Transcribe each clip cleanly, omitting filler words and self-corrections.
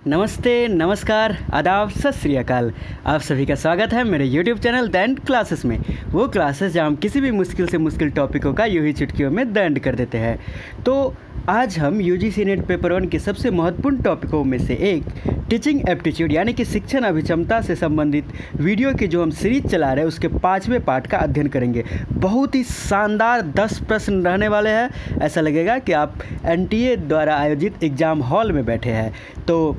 नमस्ते, नमस्कार, आदाब, सत श्री अकाल। आप सभी का स्वागत है मेरे YouTube चैनल दंड क्लासेस में। वो क्लासेस जहाँ हम किसी भी मुश्किल से मुश्किल टॉपिकों का यूं ही चुटकियों में दंड कर देते हैं। तो आज हम UGC नेट पेपर 1 के सबसे महत्वपूर्ण टॉपिकों में से एक टीचिंग एप्टीट्यूड यानी कि शिक्षण अभिक्षमता से संबंधित वीडियो की जो हम सीरीज चला रहे हैं उसके 5वें पार्ट का अध्ययन करेंगे। बहुत ही शानदार 10 प्रश्न रहने वाले हैं। ऐसा लगेगा कि आप NTA द्वारा आयोजित एग्ज़ाम हॉल में बैठे हैं। तो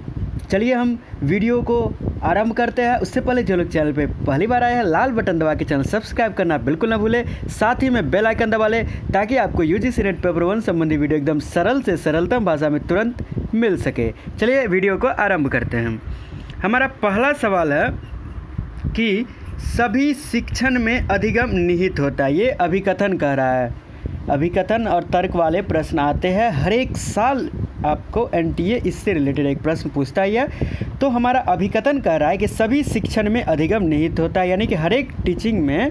चलिए हम वीडियो को आरंभ करते हैं। उससे पहले जो लोग चैनल पे पहली बार आए हैं, लाल बटन दबा के चैनल सब्सक्राइब करना बिल्कुल ना भूलें। साथ ही में बेल आइकन दबा लें ताकि आपको UGC नेट पेपर 1 संबंधी वीडियो एकदम सरल से सरलतम भाषा में तुरंत मिल सके। चलिए वीडियो को आरंभ करते हैं। हमारा पहला सवाल है कि सभी शिक्षण में अधिगम निहित होता है। ये अभिकथन कह रहा है। अभिकथन और तर्क वाले प्रश्न आते हैं हर एक साल। आपको NTA इससे रिलेटेड एक प्रश्न पूछता ही है। तो हमारा अभिकथन कह रहा है कि सभी शिक्षण में अधिगम निहित होता है, यानी कि हर एक टीचिंग में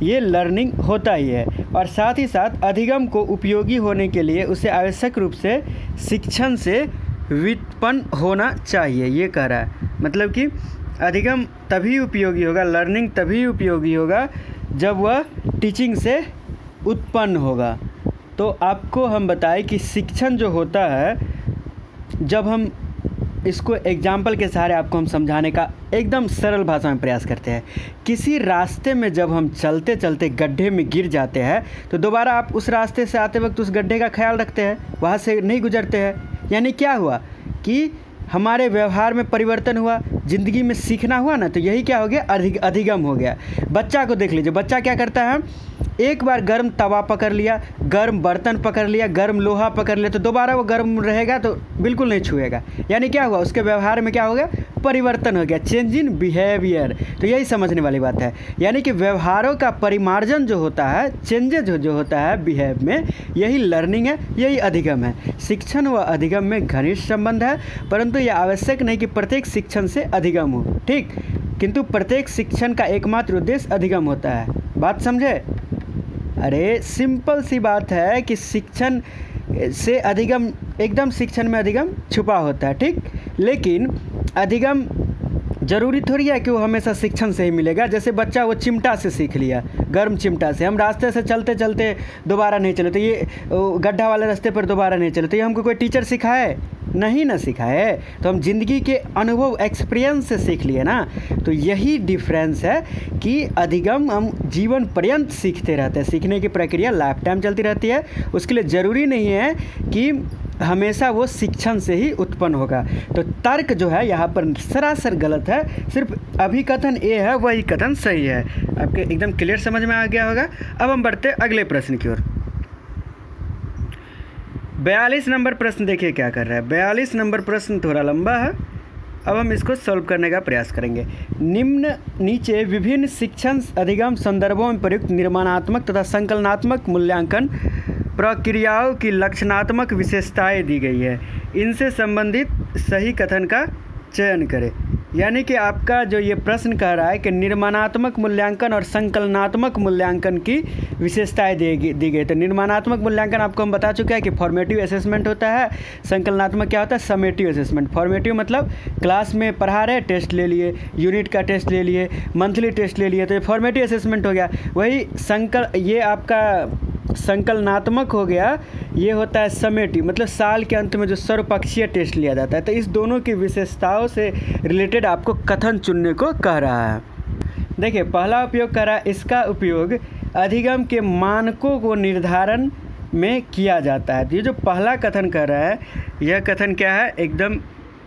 ये लर्निंग होता ही है। और साथ ही साथ अधिगम को उपयोगी होने के लिए उसे आवश्यक रूप से शिक्षण से व्युत्पन्न होना चाहिए, ये कह रहा है। मतलब कि अधिगम तभी उपयोगी होगा, लर्निंग तभी उपयोगी होगा जब वह टीचिंग से उत्पन्न होगा। तो आपको हम बताएं कि शिक्षण जो होता है, जब हम इसको एग्जाम्पल के सहारे आपको हम समझाने का एकदम सरल भाषा में प्रयास करते हैं। किसी रास्ते में जब हम चलते चलते गड्ढे में गिर जाते हैं तो दोबारा आप उस रास्ते से आते वक्त उस गड्ढे का ख्याल रखते हैं, वहाँ से नहीं गुजरते हैं। यानी क्या हुआ कि हमारे व्यवहार में परिवर्तन हुआ, ज़िंदगी में सीखना हुआ ना, तो यही क्या हो गया, अधिगम हो गया। बच्चा को देख लीजिए, बच्चा क्या करता है, एक बार गर्म तवा पकड़ लिया, गर्म बर्तन पकड़ लिया, गर्म लोहा पकड़ लिया, तो दोबारा वो गर्म रहेगा तो बिल्कुल नहीं छुएगा। यानी क्या हुआ, उसके व्यवहार में क्या हो गया, परिवर्तन हो गया, चेंज इन बिहेवियर। तो यही समझने वाली बात है। यानी कि व्यवहारों का परिमार्जन जो होता है, चेंजेज जो होता है बिहेव में, यही लर्निंग है, यही अधिगम है। शिक्षण व अधिगम में घनिष्ठ संबंध है, परंतु यह आवश्यक नहीं कि प्रत्येक शिक्षण से अधिगम हो, ठीक। किंतु प्रत्येक शिक्षण का एकमात्र उद्देश्य अधिगम होता है। बात समझे? अरे सिंपल सी बात है कि शिक्षण से अधिगम, एकदम शिक्षण में अधिगम छुपा होता है, ठीक। लेकिन अधिगम ज़रूरी थोड़ी है कि वो हमेशा शिक्षण से ही मिलेगा। जैसे बच्चा वो चिमटा से सीख लिया, गर्म चिमटा से। हम रास्ते से चलते चलते दोबारा नहीं चले, तो ये गड्ढा वाले रास्ते पर दोबारा नहीं चले, तो ये हमको कोई टीचर सिखाए नहीं ना सिखाए, तो हम जिंदगी के अनुभव एक्सपीरियंस से सीख लिए ना। तो यही डिफरेंस है कि अधिगम हम जीवन पर्यंत सीखते रहते हैं। सीखने की प्रक्रिया लाइफ टाइम चलती रहती है। उसके लिए ज़रूरी नहीं है कि हमेशा वो शिक्षण से ही उत्पन्न होगा। तो तर्क जो है यहाँ पर सरासर गलत है। सिर्फ अभिकथन ए है, वही कथन सही है। आपके एकदम क्लियर समझ में आ गया होगा। अब हम बढ़ते अगले प्रश्न की ओर। 42 नंबर प्रश्न देखिए क्या कर रहा है। 42 नंबर प्रश्न थोड़ा लंबा है। अब हम इसको सॉल्व करने का प्रयास करेंगे। नीचे विभिन्न शिक्षण अधिगम संदर्भों में प्रयुक्त निर्माणात्मक तथा संकलनात्मक मूल्यांकन प्रक्रियाओं की लक्षणात्मक विशेषताएं दी गई है। इनसे संबंधित सही कथन का चयन करें। यानी कि आपका जो ये प्रश्न कह रहा है कि निर्माणात्मक मूल्यांकन और संकलनात्मक मूल्यांकन की विशेषताएं दी गई। तो निर्माणात्मक मूल्यांकन आपको हम बता चुके हैं कि फॉर्मेटिव असेसमेंट होता है। संकलनात्मक क्या होता है, समेटिव असेसमेंट। फॉर्मेटिव मतलब क्लास में पढ़ा रहे, टेस्ट ले लिए, यूनिट का टेस्ट ले लिए, मंथली टेस्ट ले लिए, तो ये फॉर्मेटिव असेसमेंट हो गया। वही ये आपका संकलनात्मक हो गया, ये होता है समेटिव, मतलब साल के अंत में जो सर्वपक्षीय टेस्ट लिया जाता है। तो इस दोनों की विशेषताओं से रिलेटेड आपको कथन चुनने को कह रहा है। देखिए पहला उपयोग कर रहा है, इसका उपयोग अधिगम के मानकों को निर्धारण में किया जाता है। ये जो पहला कथन कर रहा है, यह कथन क्या है, एकदम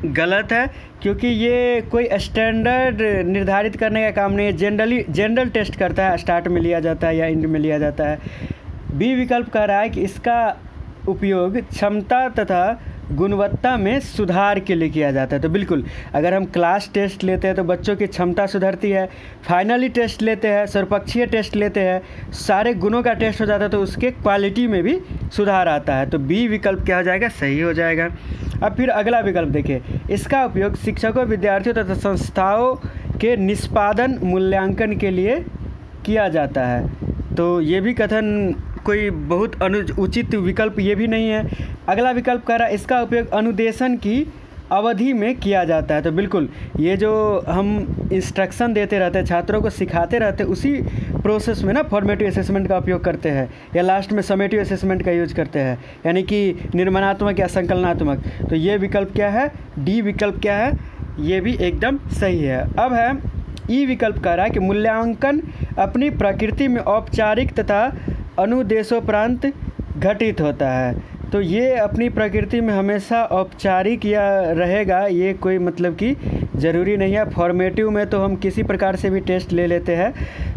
गलत है। क्योंकि ये कोई स्टैंडर्ड निर्धारित करने का काम नहीं है। जनरल टेस्ट करता है, स्टार्ट में लिया जाता है या एंड में लिया जाता है। बी विकल्प कह रहा है कि इसका उपयोग क्षमता तथा गुणवत्ता में सुधार के लिए किया जाता है। तो बिल्कुल, अगर हम क्लास टेस्ट लेते हैं तो बच्चों की क्षमता सुधरती है। फाइनली टेस्ट लेते हैं, सर्वपक्षीय टेस्ट लेते हैं, सारे गुणों का टेस्ट हो जाता है, तो उसके क्वालिटी में भी सुधार आता है। तो बी विकल्प क्या हो जाएगा, सही हो जाएगा। अब फिर अगला विकल्प देखिए, इसका उपयोग शिक्षकों, विद्यार्थियों तथा संस्थाओं के निष्पादन मूल्यांकन के लिए किया जाता है। तो ये भी कथन कोई बहुत उचित विकल्प ये भी नहीं है। अगला विकल्प कह रहा है, इसका उपयोग अनुदेशन की अवधि में किया जाता है। तो बिल्कुल ये जो हम इंस्ट्रक्शन देते रहते हैं, छात्रों को सिखाते रहते हैं, उसी प्रोसेस में ना फॉर्मेटिव असेसमेंट का उपयोग करते हैं या लास्ट में समेटिव असेसमेंट का यूज करते हैं, यानी कि निर्माणात्मक या संकलनात्मक। तो ये विकल्प क्या है, डी विकल्प क्या है, ये भी एकदम सही है। अब है ई विकल्प कह रहा है कि मूल्यांकन अपनी प्रकृति में औपचारिक तथा अनुदेशोपरांत घटित होता है। तो ये अपनी प्रकृति में हमेशा औपचारिक या रहेगा, ये कोई मतलब कि ज़रूरी नहीं है। फॉर्मेटिव में तो हम किसी प्रकार से भी टेस्ट ले लेते हैं,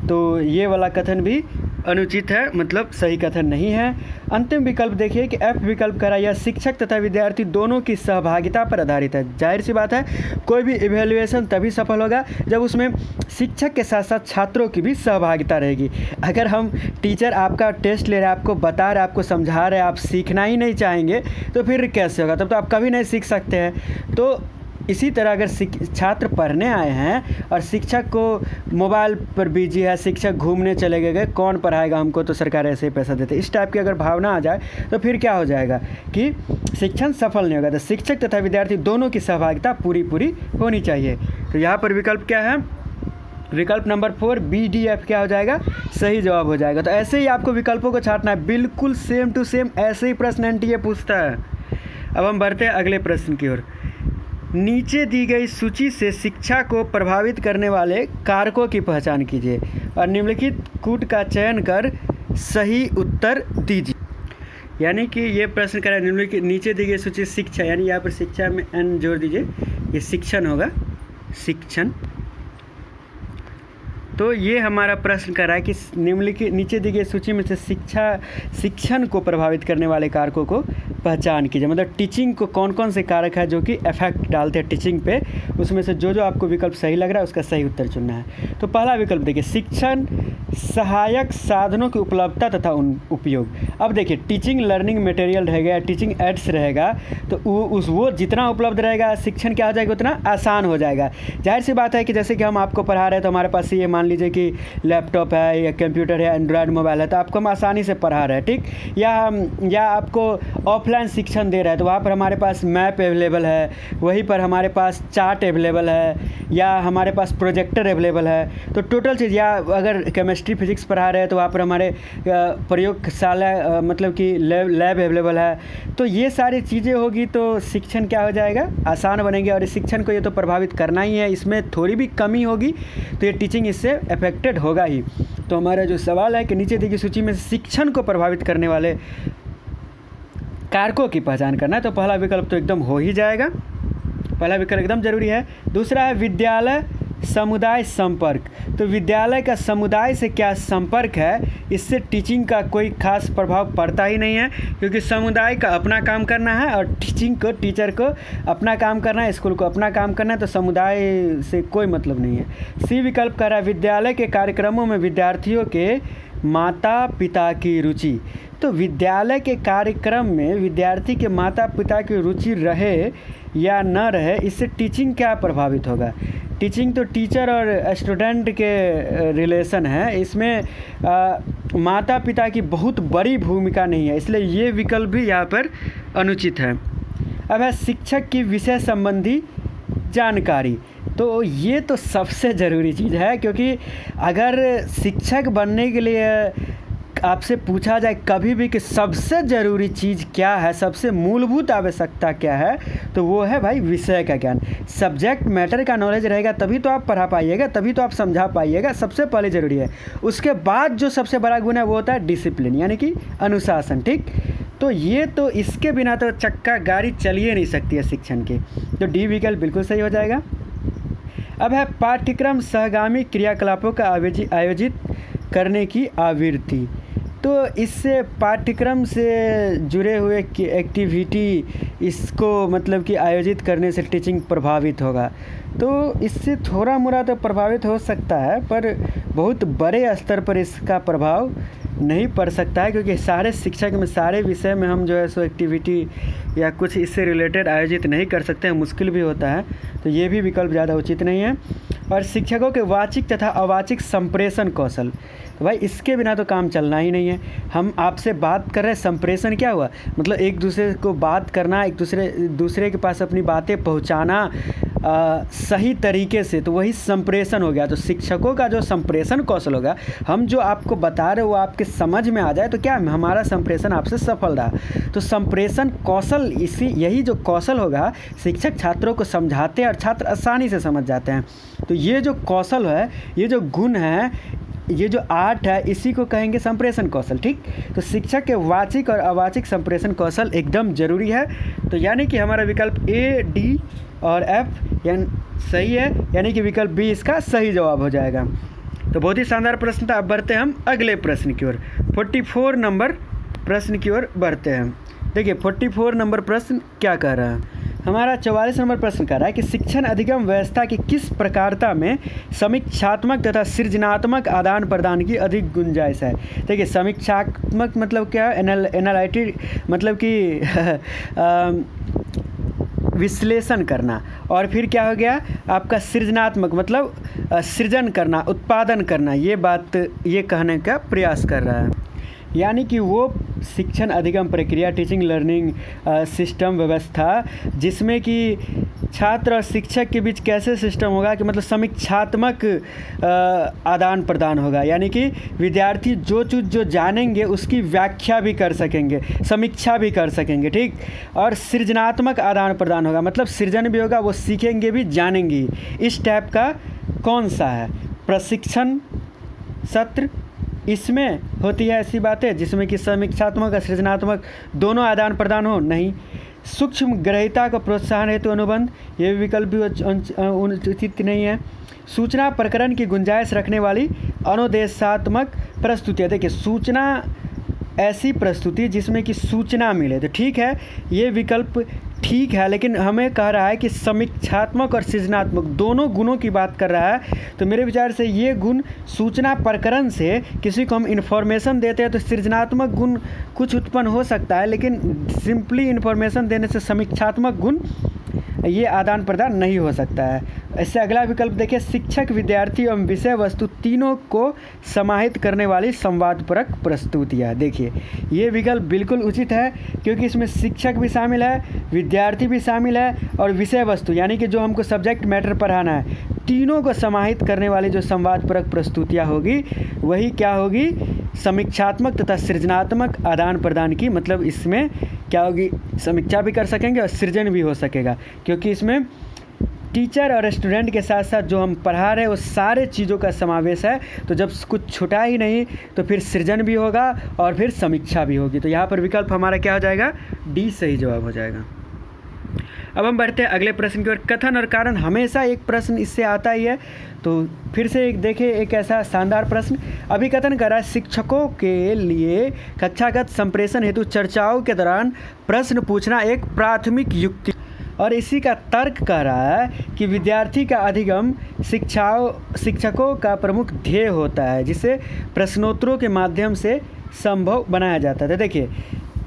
तो ये वाला कथन भी अनुचित है, मतलब सही कथन नहीं है। अंतिम विकल्प देखिए कि एफ विकल्प करा, यह शिक्षक तथा विद्यार्थी दोनों की सहभागिता पर आधारित है। जाहिर सी बात है, कोई भी इवैल्यूएशन तभी सफल होगा जब उसमें शिक्षक के साथ साथ छात्रों की भी सहभागिता रहेगी। अगर हम टीचर आपका टेस्ट ले रहे हैं, आपको बता रहे हैं, आपको समझा रहे हैं, आप सीखना ही नहीं चाहेंगे तो फिर कैसे होगा, तब तो आप कभी नहीं सीख सकते हैं। तो इसी तरह अगर छात्र पढ़ने आए हैं और शिक्षक को मोबाइल पर बिजी है, शिक्षक घूमने चले गए, कौन पढ़ाएगा हमको, तो सरकार ऐसे ही पैसा देते, इस टाइप की अगर भावना आ जाए तो फिर क्या हो जाएगा कि शिक्षण सफल नहीं होगा। तो शिक्षक तथा विद्यार्थी दोनों की सहभागिता पूरी होनी चाहिए। तो यहाँ पर विकल्प क्या है, विकल्प नंबर 4 BDF क्या हो जाएगा, सही जवाब हो जाएगा। तो ऐसे ही आपको विकल्पों को छांटना है, बिल्कुल सेम टू सेम ऐसे ही प्रश्न NTA पूछता है। अब हम बढ़ते हैं अगले प्रश्न की ओर। नीचे दी गई सूची से शिक्षा को प्रभावित करने वाले कारकों की पहचान कीजिए और निम्नलिखित कूट का चयन कर सही उत्तर दीजिए। यानी कि ये प्रश्न करा निम्नलिखित नीचे दी गई सूची शिक्षा, यानी यहाँ पर शिक्षा में N जोड़ दीजिए, ये शिक्षण होगा, शिक्षण। तो ये हमारा प्रश्न कर रहा है कि निम्नलिखित नीचे दी गई सूची में से शिक्षण को प्रभावित करने वाले कारकों को पहचान कीजिए। मतलब टीचिंग को कौन कौन से कारक है जो कि इफेक्ट डालते हैं टीचिंग पे, उसमें से जो आपको विकल्प सही लग रहा है उसका सही उत्तर चुनना है। तो पहला विकल्प देखिए, शिक्षण सहायक साधनों की उपलब्धता तथा उपयोग। अब देखिए टीचिंग लर्निंग मटेरियल रहेगा, टीचिंग एड्स रहेगा, तो वो जितना उपलब्ध रहेगा शिक्षण क्या हो जाएगा, उतना आसान हो जाएगा। जाहिर सी बात है कि जैसे कि हम आपको पढ़ा रहे हैं तो हमारे पास ये मान लीजिए कि लैपटॉप है या कंप्यूटर है, एंड्रॉयड मोबाइल है, तो आपको हम आसानी से पढ़ा रहे हैं, ठीक। या आपको ऑफलाइन शिक्षण दे रहा है तो वहाँ पर हमारे पास मैप अवेलेबल है, वहीं पर हमारे पास चार्ट अवेलेबल है, या हमारे पास प्रोजेक्टर अवेलेबल है। तो टोटल चीज़, या अगर केमिस्ट्री फिजिक्स पढ़ा रहे हैं तो वहाँ पर हमारे प्रयोगशाला मतलब कि लैब अवेलेबल है। तो ये सारी चीज़ें होगी तो शिक्षण क्या हो जाएगा, आसान बनेंगे। और इस शिक्षण को ये तो प्रभावित करना ही है, इसमें थोड़ी भी कमी होगी तो ये टीचिंग इससे अफेक्टेड होगा ही। तो हमारा जो सवाल है कि नीचे दी गई सूची में शिक्षण को प्रभावित करने वाले कारकों की पहचान करना है, तो पहला विकल्प तो एकदम हो ही जाएगा, पहला विकल्प एकदम जरूरी है। दूसरा है विद्यालय समुदाय संपर्क। तो विद्यालय का समुदाय से क्या संपर्क है, इससे टीचिंग का कोई खास प्रभाव पड़ता ही नहीं है, क्योंकि समुदाय का अपना काम करना है और टीचर को अपना काम करना है, स्कूल को अपना काम करना है, तो समुदाय से कोई मतलब नहीं है। सी विकल्प कह रहा है विद्यालय के कार्यक्रमों में विद्यार्थियों के माता पिता की रुचि। तो विद्यालय के कार्यक्रम में विद्यार्थी के माता पिता की रुचि रहे या न रहे, इससे टीचिंग क्या प्रभावित होगा। टीचिंग तो टीचर और स्टूडेंट के रिलेशन है, इसमें माता पिता की बहुत बड़ी भूमिका नहीं है, इसलिए ये विकल्प भी यहाँ पर अनुचित है। अब है शिक्षक की विषय संबंधी जानकारी। तो ये तो सबसे ज़रूरी चीज़ है, क्योंकि अगर शिक्षक बनने के लिए आपसे पूछा जाए कभी भी कि सबसे ज़रूरी चीज़ क्या है, सबसे मूलभूत आवश्यकता क्या है, तो वो है भाई विषय का ज्ञान। सब्जेक्ट मैटर का नॉलेज रहेगा तभी तो आप पढ़ा पाइएगा, तभी तो आप समझा पाइएगा, सबसे पहले ज़रूरी है। उसके बाद जो सबसे बड़ा गुण है वो होता है डिसिप्लिन, यानी कि अनुशासन, ठीक। तो ये तो इसके बिना तो चक्का गाड़ी चलिए नहीं सकती है शिक्षण की। तो डी विकल्प बिल्कुल सही हो जाएगा। अब है पाठ्यक्रम सहगामी क्रियाकलापों का आयोजित करने की आवृत्ति। तो इससे पाठ्यक्रम से जुड़े हुए एक्टिविटी, इसको मतलब कि आयोजित करने से टीचिंग प्रभावित होगा। तो इससे थोड़ा मोड़ा तो प्रभावित हो सकता है, पर बहुत बड़े स्तर पर इसका प्रभाव नहीं पड़ सकता है, क्योंकि सारे शिक्षक में सारे विषय में हम जो है सो एक्टिविटी या कुछ इससे रिलेटेड आयोजित नहीं कर सकते हैं, मुश्किल भी होता है। तो ये भी विकल्प ज़्यादा उचित नहीं है। और शिक्षकों के वाचिक तथा अवाचिक संप्रेषण कौशल। तो भाई इसके बिना तो काम चलना ही नहीं है। हम आपसे बात कर रहे हैं, संप्रेषण क्या हुआ, मतलब एक दूसरे को बात करना, एक दूसरे के पास अपनी बातें पहुंचाना सही तरीके से, तो वही संप्रेषण हो गया। तो शिक्षकों का जो संप्रेषण कौशल होगा, हम जो आपको बता रहे वो आपके समझ में आ जाए तो क्या हमारा संप्रेषण आपसे सफल रहा। तो संप्रेषण कौशल यही जो कौशल होगा, शिक्षक छात्रों को समझाते हैं और छात्र आसानी से समझ जाते हैं। तो ये जो कौशल है, ये जो गुण है, ये जो आर्ट है, इसी को कहेंगे संप्रेषण कौशल। ठीक, तो शिक्षक के वाचिक और अवाचिक संप्रेषण कौशल एकदम ज़रूरी है। तो यानी कि हमारा विकल्प ए, डी और एफ यानी सही है, यानी कि विकल्प बी इसका सही जवाब हो जाएगा। तो बहुत ही शानदार प्रश्न था। अब बढ़ते हैं हम अगले प्रश्न की ओर, 44 नंबर प्रश्न की ओर बढ़ते हैं। देखिए 44 नंबर प्रश्न क्या कह रहा है हमारा। 44 नंबर प्रश्न कह रहा है कि शिक्षण अधिगम व्यवस्था की किस प्रकारता में समीक्षात्मक तथा सृजनात्मक आदान प्रदान की अधिक गुंजाइश है। देखिए समीक्षात्मक मतलब क्या है, एनालिटिक मतलब कि विश्लेषण करना, और फिर क्या हो गया आपका सृजनात्मक मतलब सृजन करना, उत्पादन करना। ये बात ये कहने का प्रयास कर रहा है, यानी कि वो शिक्षण अधिगम प्रक्रिया, टीचिंग लर्निंग सिस्टम व्यवस्था, जिसमें कि छात्र और शिक्षक के बीच कैसे सिस्टम होगा कि मतलब समीक्षात्मक आदान प्रदान होगा, यानी कि विद्यार्थी जो चीज़ जो जानेंगे उसकी व्याख्या भी कर सकेंगे, समीक्षा भी कर सकेंगे। ठीक, और सृजनात्मक आदान प्रदान होगा, मतलब सृजन भी होगा, वो सीखेंगे भी जानेंगे। इस टाइप का कौन सा है प्रशिक्षण सत्र, इसमें होती है ऐसी बातें जिसमें कि समीक्षात्मक और सृजनात्मक दोनों आदान प्रदान हो। नहीं, सूक्ष्म ग्रहिता को प्रोत्साहन हेतु अनुबंध, ये विकल्प भी उचित नहीं है। सूचना प्रकरण की गुंजाइश रखने वाली अनुदेशात्मक प्रस्तुतियाँ। देखिए सूचना ऐसी प्रस्तुति जिसमें कि सूचना मिले, तो ठीक है ये विकल्प ठीक है, लेकिन हमें कह रहा है कि समीक्षात्मक और सृजनात्मक दोनों गुणों की बात कर रहा है। तो मेरे विचार से ये गुण सूचना प्रकरण से किसी को हम इन्फॉर्मेशन देते हैं तो सृजनात्मक गुण कुछ उत्पन्न हो सकता है, लेकिन सिंपली इन्फॉर्मेशन देने से समीक्षात्मक गुण ये आदान प्रदान नहीं हो सकता है। इससे अगला विकल्प देखिए, शिक्षक विद्यार्थी एवं विषय वस्तु तीनों को समाहित करने वाली संवादपरक प्रस्तुतियाँ। देखिए ये विकल्प बिल्कुल उचित है, क्योंकि इसमें शिक्षक भी शामिल है, विद्यार्थी भी शामिल है और विषय वस्तु यानी कि जो हमको सब्जेक्ट मैटर पढ़ाना है, तीनों को समाहित करने वाली जो संवादपरक प्रस्तुतियाँ होगी वही क्या होगी, समीक्षात्मक तथा सृजनात्मक आदान प्रदान की। मतलब इसमें क्या होगी, समीक्षा भी कर सकेंगे और सृजन भी हो सकेगा, क्योंकि इसमें टीचर और स्टूडेंट के साथ साथ जो हम पढ़ा रहे हैं वो सारे चीज़ों का समावेश है। तो जब कुछ छुटा ही नहीं तो फिर सृजन भी होगा और फिर समीक्षा भी होगी। तो यहाँ पर विकल्प हमारा क्या हो जाएगा, डी सही जवाब हो जाएगा। अब हम बढ़ते हैं अगले प्रश्न की ओर। कथन और कारण, हमेशा एक प्रश्न इससे आता ही है, तो फिर से एक देखें एक ऐसा शानदार प्रश्न। अभिकथन कर रहा है, शिक्षकों के लिए कक्षागत संप्रेषण हेतु चर्चाओं के दौरान प्रश्न पूछना एक प्राथमिक युक्ति, और इसी का तर्क कह रहा है कि विद्यार्थी का अधिगम शिक्षकों का प्रमुख ध्येय होता है, जिसे प्रश्नोत्तरों के माध्यम से संभव बनाया जाता है। देखिए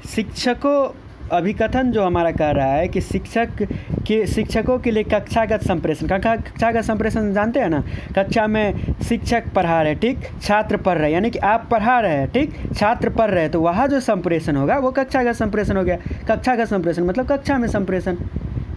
शिक्षकों, अभिकथन जो हमारा कह रहा है कि शिक्षकों के लिए कक्षागत संप्रेषण, कक्षागत संप्रेषण जानते हैं ना, कक्षा में शिक्षक पढ़ा रहे, ठीक, छात्र पढ़ रहे, यानी कि आप पढ़ा रहे हैं, ठीक, छात्र पढ़ रहे हैं, तो वहाँ जो संप्रेषण होगा वो कक्षागत संप्रेषण हो गया। कक्षागत संप्रेषण मतलब कक्षा में संप्रेषण,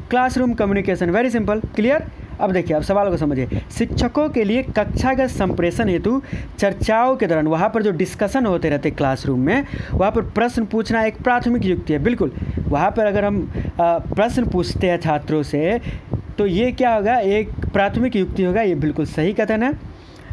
classroom communication, very simple, clear. अब देखिए, अब सवाल को समझिए। शिक्षकों के लिए कक्षागत संप्रेषण हेतु चर्चाओं के दौरान, वहाँ पर जो डिस्कशन होते रहते क्लासरूम में, वहाँ पर प्रश्न पूछना एक प्राथमिक युक्ति है। बिल्कुल, वहाँ पर अगर हम प्रश्न पूछते हैं छात्रों से तो ये क्या होगा, एक प्राथमिक युक्ति होगा। ये बिल्कुल सही कथन है।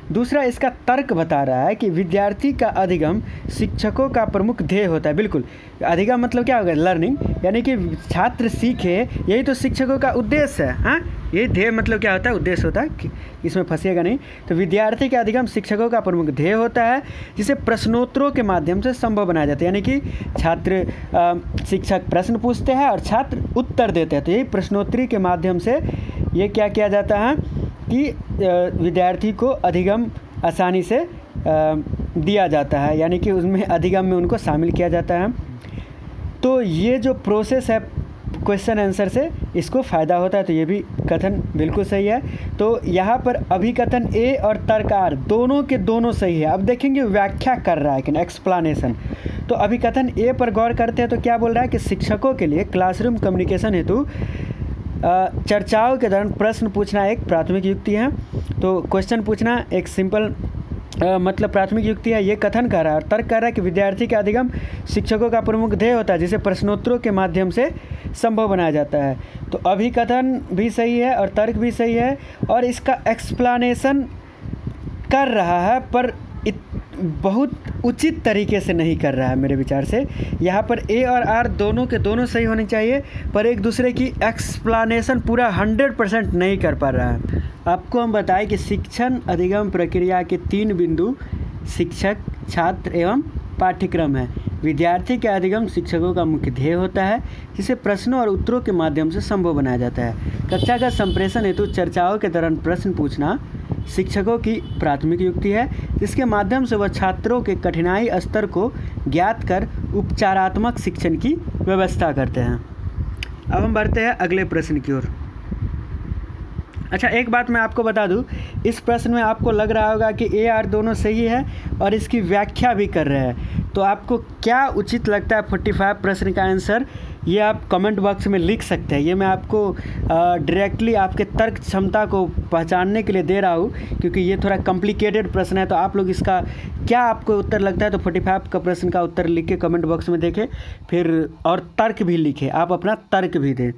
दूसरा, इसका तर्क बता रहा है कि विद्यार्थी का अधिगम शिक्षकों का प्रमुख ध्येय होता है। बिल्कुल, अधिगम मतलब क्या होगा, लर्निंग, यानी कि छात्र सीखे, यही तो शिक्षकों का उद्देश्य है। हाँ, ये ध्येय मतलब क्या होता है, उद्देश्य होता है, कि इसमें फंसिएगा नहीं। तो विद्यार्थी का अधिगम शिक्षकों का प्रमुख ध्येय होता है, जिसे प्रश्नोत्तरों के माध्यम से संभव बनाया जाता है। यानी कि शिक्षक प्रश्न पूछते हैं और छात्र उत्तर देते हैं, तो यही प्रश्नोत्तरी के माध्यम से ये क्या किया जाता है कि विद्यार्थी को अधिगम आसानी से दिया जाता है, यानी कि उसमें अधिगम में उनको शामिल किया जाता है। तो ये जो प्रोसेस है क्वेश्चन आंसर से इसको फ़ायदा होता है, तो ये भी कथन बिल्कुल सही है। तो यहाँ पर अभिकथन ए और तर्क आर दोनों के दोनों सही है। अब देखेंगे व्याख्या कर रहा है कि एक्सप्लानेशन। तो अभिकथन ए पर गौर करते हैं तो क्या बोल रहा है कि शिक्षकों के लिए क्लासरूम कम्युनिकेशन हेतु चर्चाओं के दौरान प्रश्न पूछना एक प्राथमिक युक्ति है। तो क्वेश्चन पूछना एक सिंपल मतलब प्राथमिक युक्ति है, ये कथन कर रहा है। और तर्क कर रहा है कि विद्यार्थी का अधिगम शिक्षकों का प्रमुख ध्येय होता है, जिसे प्रश्नोत्तरों के माध्यम से संभव बनाया जाता है। तो अभिकथन भी सही है और तर्क भी सही है, और इसका एक्सप्लानेशन कर रहा है पर बहुत उचित तरीके से नहीं कर रहा है मेरे विचार से। यहाँ पर ए और आर दोनों के दोनों सही होने चाहिए, पर एक दूसरे की एक्सप्लानेशन पूरा 100% नहीं कर पा रहा है। आपको हम बताएं कि शिक्षण अधिगम प्रक्रिया के 3 बिंदु शिक्षक, छात्र एवं पाठ्यक्रम है। विद्यार्थी का अधिगम शिक्षकों का मुख्य ध्येय होता है, जिसे प्रश्नों और उत्तरों के माध्यम से संभव बनाया जाता है। कक्षा का संप्रेषण हेतु चर्चाओं के दौरान प्रश्न पूछना शिक्षकों की प्राथमिक युक्ति है, जिसके माध्यम से वह छात्रों के कठिनाई स्तर को ज्ञात कर उपचारात्मक शिक्षण की व्यवस्था करते हैं। अब हम बढ़ते हैं अगले प्रश्न की ओर। अच्छा, एक बात मैं आपको बता दूं, इस प्रश्न में आपको लग रहा होगा कि ए आर दोनों सही है और इसकी व्याख्या भी कर रहे हैं। तो आपको क्या उचित लगता है 45 प्रश्न का आंसर, ये आप कमेंट बॉक्स में लिख सकते हैं। ये मैं आपको डायरेक्टली आपके तर्क क्षमता को पहचानने के लिए दे रहा हूँ, क्योंकि ये थोड़ा कॉम्प्लिकेटेड प्रश्न है। तो आप लोग इसका क्या आपको उत्तर लगता है, तो 45 का प्रश्न का उत्तर लिख के कमेंट बॉक्स में देखें, फिर और तर्क भी लिखें, आप अपना तर्क भी दें।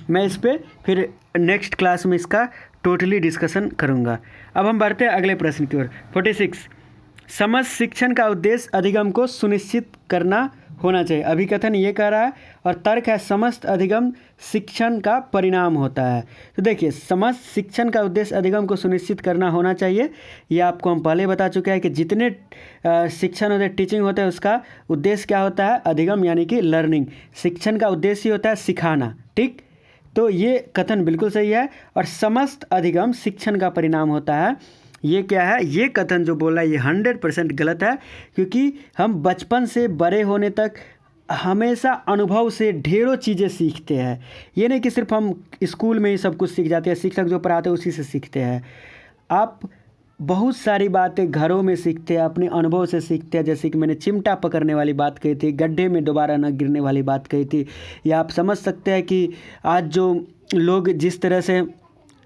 मैं इस पर फिर नेक्स्ट क्लास में इसका टोटली डिस्कशन करूँगा। अब हम बढ़ते हैं अगले प्रश्न की ओर। 46, समस्त शिक्षण का उद्देश्य अधिगम को सुनिश्चित करना होना चाहिए। अभिकथन ये कह रहा है और तर्क है समस्त अधिगम शिक्षण का परिणाम होता है। तो देखिए, समस्त शिक्षण का उद्देश्य अधिगम को सुनिश्चित करना होना चाहिए। ये आपको हम पहले बता चुके हैं कि जितने शिक्षण होते हैं, टीचिंग होते हैं, उसका उद्देश्य क्या होता है, अधिगम यानी कि लर्निंग। शिक्षण का उद्देश्य ही होता है सिखाना, ठीक। तो ये कथन बिल्कुल सही है। और समस्त अधिगम शिक्षण का परिणाम होता है, ये क्या है, ये कथन जो बोला है ये 100% गलत है, क्योंकि हम बचपन से बड़े होने तक हमेशा अनुभव से ढेरों चीज़ें सीखते हैं। ये नहीं कि सिर्फ हम स्कूल में ही सब कुछ सीख जाते हैं, शिक्षक जो पढ़ाते हैं उसी से सीखते हैं। आप बहुत सारी बातें घरों में सीखते हैं, अपने अनुभव से सीखते हैं। जैसे कि मैंने चिमटा पकड़ने वाली बात कही थी, गड्ढे में दोबारा न गिरने वाली बात कही थी, या आप समझ सकते हैं कि आज जो लोग जिस तरह से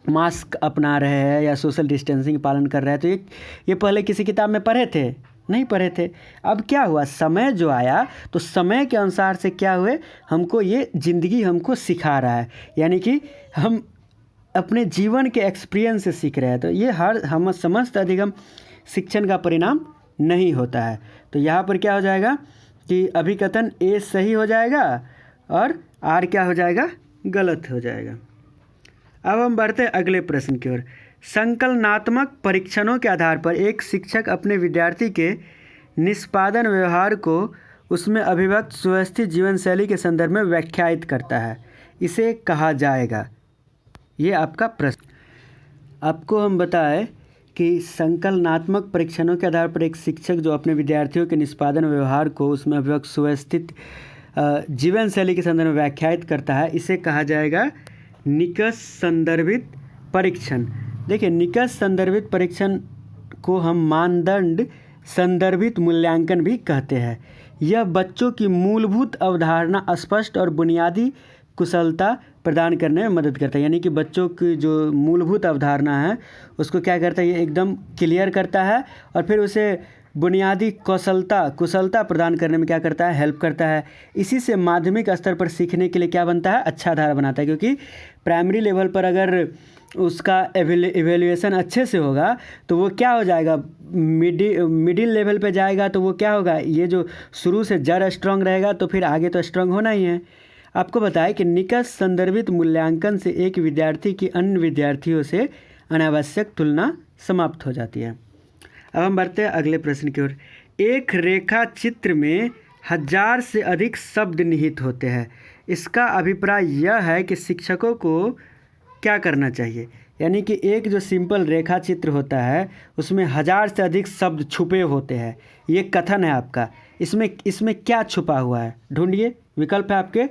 मास्क अपना रहे हैं या सोशल डिस्टेंसिंग पालन कर रहे हैं, तो ये पहले किसी किताब में पढ़े थे? नहीं पढ़े थे। अब क्या हुआ, समय जो आया तो समय के अनुसार से क्या हुए, हमको ये ज़िंदगी हमको सिखा रहा है, यानी कि हम अपने जीवन के एक्सपीरियंस से सीख रहे हैं। तो ये हम समस्त अधिगम शिक्षण का परिणाम नहीं होता है। तो यहाँ पर क्या हो जाएगा कि अभिकथन ए सही हो जाएगा और आर क्या हो जाएगा, गलत हो जाएगा। अब हम बढ़ते हैं अगले प्रश्न की ओर। संकलनात्मक परीक्षणों के आधार पर एक शिक्षक अपने विद्यार्थी के निष्पादन व्यवहार को उसमें अभिव्यक्त सुव्यवस्थित जीवन शैली के संदर्भ में व्याख्यायित करता है, इसे कहा जाएगा। ये आपका प्रश्न। आपको हम बताएं कि संकलनात्मक परीक्षणों के आधार पर एक शिक्षक जो अपने विद्यार्थियों के निष्पादन व्यवहार को उसमें अभिव्यक्त सुव्यवस्थित जीवन शैली के संदर्भ में व्याख्यायित करता है, इसे कहा जाएगा निकष संदर्भित परीक्षण। देखिए, निकष संदर्भित परीक्षण को हम मानदंड संदर्भित मूल्यांकन भी कहते हैं। यह बच्चों की मूलभूत अवधारणा स्पष्ट और बुनियादी कुशलता प्रदान करने में मदद करता है, यानी कि बच्चों की जो मूलभूत अवधारणा है उसको क्या करता है, ये एकदम क्लियर करता है, और फिर उसे बुनियादी कुशलता प्रदान करने में क्या करता है, हेल्प करता है। इसी से माध्यमिक स्तर पर सीखने के लिए क्या बनता है, अच्छा आधार बनाता है। क्योंकि प्राइमरी लेवल पर अगर उसका एवेल्यूएशन अच्छे से होगा तो वो क्या हो जाएगा, मिडिल लेवल पे जाएगा, तो वो क्या होगा, ये जो शुरू से जड़ स्ट्रांग रहेगा तो फिर आगे तो स्ट्रांग होना ही है। आपको बताएं कि निकष संदर्भित मूल्यांकन से एक विद्यार्थी की अन्य विद्यार्थियों से अनावश्यक तुलना समाप्त हो जाती है। अब हम बढ़ते हैं अगले प्रश्न की ओर। एक रेखा चित्र में 1000 से अधिक शब्द निहित होते हैं। इसका अभिप्राय यह है कि शिक्षकों को क्या करना चाहिए, यानी कि एक जो सिंपल रेखा चित्र होता है उसमें 1000 से अधिक शब्द छुपे होते हैं। ये कथन है आपका, इसमें क्या छुपा हुआ है, ढूंढिए। विकल्प है आपके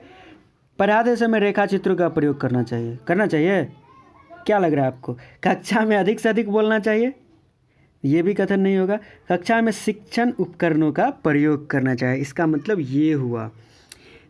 पढ़ाते समय रेखा चित्रों का प्रयोग करना चाहिए। क्या लग रहा है आपको? कक्षा में अधिक से अधिक बोलना चाहिए? ये भी कथन नहीं होगा। कक्षा में शिक्षण उपकरणों का प्रयोग करना चाहिए, इसका मतलब ये हुआ।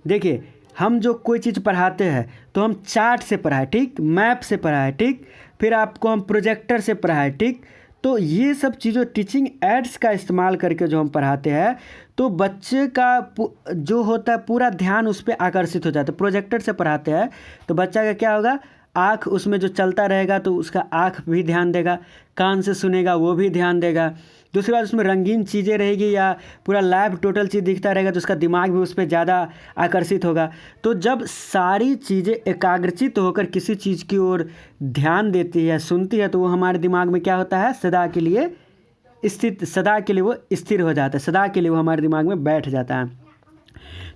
देखिए, हम जो कोई चीज़ पढ़ाते हैं तो हम चार्ट से पढ़ाएं, ठीक, मैप से पढ़ाएं, ठीक, फिर आपको हम प्रोजेक्टर से पढ़ाएं, ठीक। तो ये सब चीज़ों टीचिंग एड्स का इस्तेमाल करके जो हम पढ़ाते हैं तो बच्चे का जो होता है पूरा ध्यान उस पर आकर्षित हो जाता है। प्रोजेक्टर से पढ़ाते हैं तो बच्चा का क्या होगा, आँख उसमें जो चलता रहेगा तो उसका आँख भी ध्यान देगा, कान से सुनेगा वो भी ध्यान देगा। दूसरी बात, उसमें रंगीन चीज़ें रहेगी या पूरा लाइव टोटल चीज़ दिखता रहेगा तो उसका दिमाग भी उस पर ज़्यादा आकर्षित होगा। तो जब सारी चीज़ें एकाग्रचित होकर किसी चीज़ की ओर ध्यान देती है, सुनती है, तो वो हमारे दिमाग में क्या होता है, सदा के लिए वो स्थिर हो जाता है, सदा के लिए वो हमारे दिमाग में बैठ जाता है।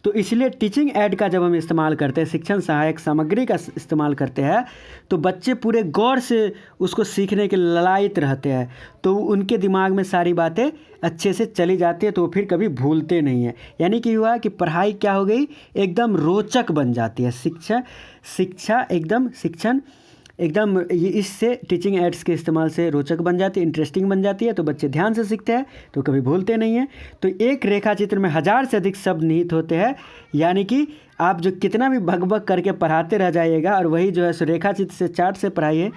तो इसलिए टीचिंग एड का जब हम इस्तेमाल करते हैं, शिक्षण सहायक सामग्री का इस्तेमाल करते हैं, तो बच्चे पूरे गौर से उसको सीखने के लायक रहते हैं, तो उनके दिमाग में सारी बातें अच्छे से चली जाती है, तो वो फिर कभी भूलते नहीं हैं। यानी कि हुआ कि पढ़ाई क्या हो गई, एकदम रोचक बन जाती है। शिक्षण एकदम ये इससे टीचिंग एड्स के इस्तेमाल से रोचक बन जाती है, इंटरेस्टिंग बन जाती है, तो बच्चे ध्यान से सीखते हैं, तो कभी भूलते नहीं हैं। तो एक रेखा चित्र में 1000 से अधिक शब्द निहित होते हैं, यानी कि आप जो कितना भी भग करके पढ़ाते रह जाइएगा और वही जो है सो रेखा चित्र से, चार्ट से पढ़ाइए,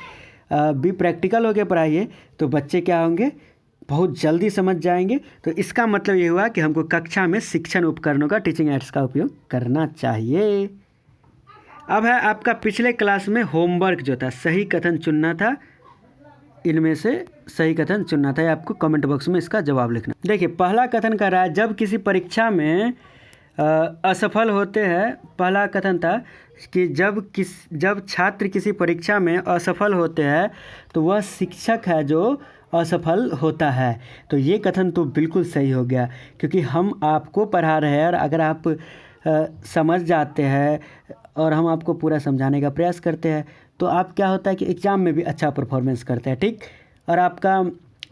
भी प्रैक्टिकल होकर पढ़ाइए, तो बच्चे क्या होंगे, बहुत जल्दी समझ जाएंगे। तो इसका मतलब ये हुआ कि हमको कक्षा में शिक्षण उपकरणों का, टीचिंग एड्स का उपयोग करना चाहिए। अब है आपका पिछले क्लास में होमवर्क जो था, सही कथन चुनना था, इनमें से सही कथन चुनना था, आपको कमेंट बॉक्स में इसका जवाब लिखना। देखिए, पहला कथन कर रहा है, जब किसी परीक्षा में असफल होते हैं, पहला कथन था कि जब छात्र किसी परीक्षा में असफल होते हैं तो वह शिक्षक है जो असफल होता है। तो ये कथन तो बिल्कुल सही हो गया, क्योंकि हम आपको पढ़ा रहे हैं और अगर आप समझ जाते हैं और हम आपको पूरा समझाने का प्रयास करते हैं तो आप क्या होता है कि एग्ज़ाम में भी अच्छा परफॉर्मेंस करते हैं, ठीक, और आपका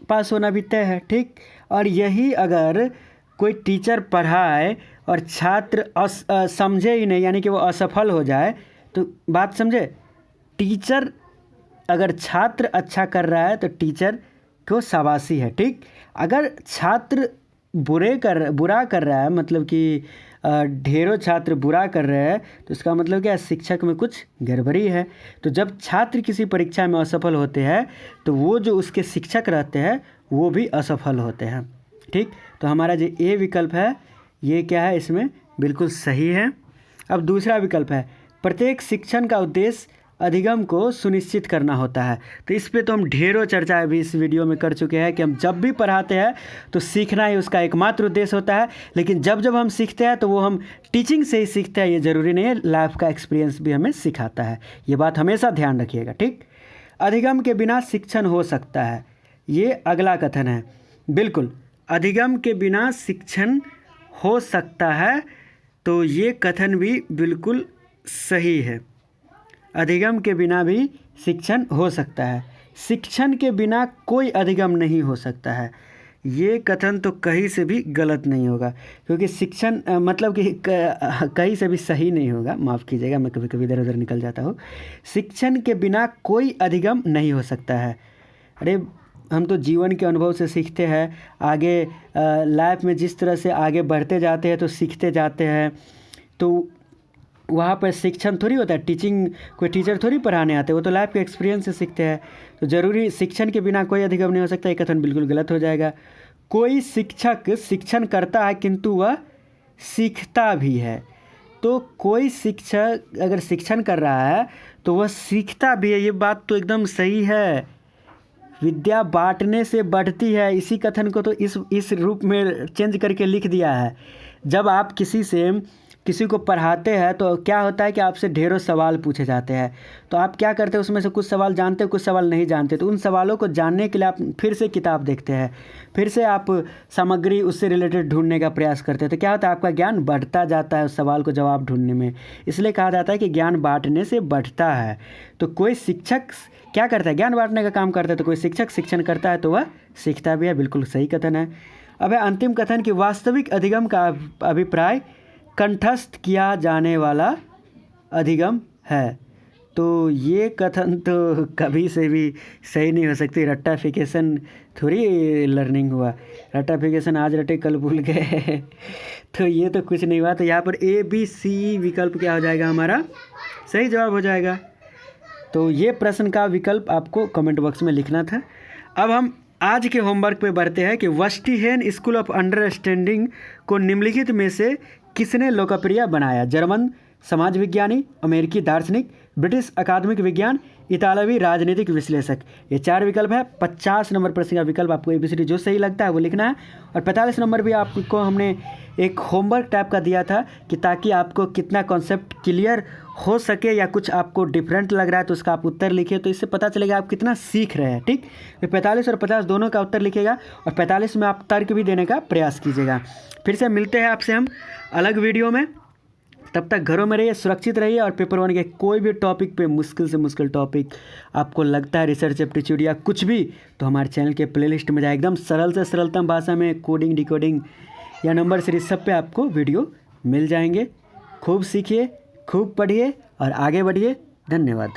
पास होना भी तय है, ठीक। और यही अगर कोई टीचर पढ़ाए और छात्र समझे ही नहीं, यानी कि वो असफल हो जाए, तो बात समझे, टीचर अगर छात्र अच्छा कर रहा है तो टीचर को शाबाशी है, ठीक। अगर छात्र बुरा कर रहा है, मतलब कि ढेरों छात्र बुरा कर रहे हैं, तो इसका मतलब क्या है, शिक्षक में कुछ गड़बड़ी है। तो जब छात्र किसी परीक्षा में असफल होते हैं तो वो जो उसके शिक्षक रहते हैं वो भी असफल होते हैं, ठीक। तो हमारा जो ए विकल्प है ये क्या है, इसमें बिल्कुल सही है। अब दूसरा विकल्प है, प्रत्येक शिक्षण का उद्देश्य अधिगम को सुनिश्चित करना होता है। तो इस पे तो हम ढेरों चर्चा भी इस वीडियो में कर चुके हैं कि हम जब भी पढ़ाते हैं तो सीखना ही उसका एकमात्र उद्देश्य होता है, लेकिन जब हम सीखते हैं तो वो हम टीचिंग से ही सीखते हैं, ये ज़रूरी नहीं है, लाइफ का एक्सपीरियंस भी हमें सिखाता है। ये बात हमेशा ध्यान रखिएगा, ठीक। अधिगम के बिना शिक्षण हो सकता है, ये अगला कथन है। बिल्कुल, अधिगम के बिना शिक्षण हो सकता है, तो ये कथन भी बिल्कुल सही है। अधिगम के बिना भी शिक्षण हो सकता है, शिक्षण के बिना कोई अधिगम नहीं हो सकता है। ये कथन तो कहीं से भी गलत नहीं होगा, क्योंकि शिक्षण मतलब कि कहीं से भी सही नहीं होगा, माफ़ कीजिएगा, मैं कभी कभी इधर उधर निकल जाता हूँ। शिक्षण के बिना कोई अधिगम नहीं हो सकता है। अरे हम तो जीवन के अनुभव से सीखते हैं, आगे लाइफ में जिस तरह से आगे बढ़ते जाते हैं तो सीखते जाते हैं, तो वहाँ पर शिक्षण थोड़ी होता है, कोई टीचर थोड़ी पढ़ाने आते हैं, वो तो लाइफ के एक्सपीरियंस से सीखते हैं। तो ज़रूरी शिक्षण के बिना कोई अधिगम नहीं हो सकता, ये कथन बिल्कुल गलत हो जाएगा। कोई शिक्षक शिक्षण करता है किंतु वह सीखता भी है। तो कोई शिक्षक अगर शिक्षण कर रहा है तो वह सीखता भी है, ये बात तो एकदम सही है। विद्या बांटने से बढ़ती है, इसी कथन को तो इस रूप में चेंज करके लिख दिया है। जब आप किसी को पढ़ाते हैं तो क्या होता है कि आपसे ढेरों सवाल पूछे जाते हैं, तो आप क्या करते हैं, उसमें से कुछ सवाल जानते हैं, कुछ सवाल नहीं जानते, तो उन सवालों को जानने के लिए आप फिर से किताब देखते हैं, फिर से आप सामग्री उससे रिलेटेड ढूंढने का प्रयास करते हैं। तो क्या होता है, आपका ज्ञान बढ़ता जाता है उस सवाल को जवाब ढूंढने में। इसलिए कहा जाता है कि ज्ञान बांटने से बढ़ता है। तो कोई शिक्षक क्या करता है, ज्ञान बांटने का काम करता है, तो कोई शिक्षक शिक्षण करता है तो वह सीखता भी है, बिल्कुल सही कथन है। अब है अंतिम कथन कि वास्तविक अधिगम का अभिप्राय कंठस्थ किया जाने वाला अधिगम है। तो ये कथन तो कभी से भी सही नहीं हो सकती। रट्टाफिकेशन थोड़ी लर्निंग हुआ, रट्टाफिकेशन आज रटे कल भूल गए तो ये तो कुछ नहीं हुआ। तो यहाँ पर ABC विकल्प क्या हो जाएगा, हमारा सही जवाब हो जाएगा। तो ये प्रश्न का विकल्प आपको कमेंट बॉक्स में लिखना था। अब हम आज के होमवर्क पे बढ़ते हैं कि वस्टिहेन स्कूल ऑफ अंडरस्टैंडिंग को निम्नलिखित में से किसने लोकप्रिय बनाया? जर्मन समाज विज्ञानी, अमेरिकी दार्शनिक, ब्रिटिश अकादमिक विज्ञान, इतालवी राजनीतिक विश्लेषक। ये 4 विकल्प है। 50 नंबर प्रश्न का विकल्प आपको ABCD जो सही लगता है वो लिखना है। और 45 नंबर भी आपको हमने एक होमवर्क टाइप का दिया था कि ताकि आपको कितना कॉन्सेप्ट क्लियर हो सके या कुछ आपको डिफरेंट लग रहा है तो उसका आप उत्तर लिखिए, तो इससे पता चलेगा आप कितना सीख रहे हैं। ठीक, तो 45 और 50 दोनों का उत्तर लिखिएगा और 45 में आप तर्क भी देने का प्रयास कीजिएगा। फिर से मिलते हैं आपसे हम अलग वीडियो में। तब तक घरों में रहिए, सुरक्षित रहिए और पेपर 1 के कोई भी टॉपिक पे मुश्किल से मुश्किल टॉपिक आपको लगता है, रिसर्च एप्टीट्यूड या कुछ भी, तो हमारे चैनल के प्लेलिस्ट में जाए। एकदम सरल से सरलतम भाषा में कोडिंग, डिकोडिंग या नंबर सीरीज सब पे आपको वीडियो मिल जाएंगे। खूब सीखिए, खूब पढ़िए और आगे बढ़िए। धन्यवाद।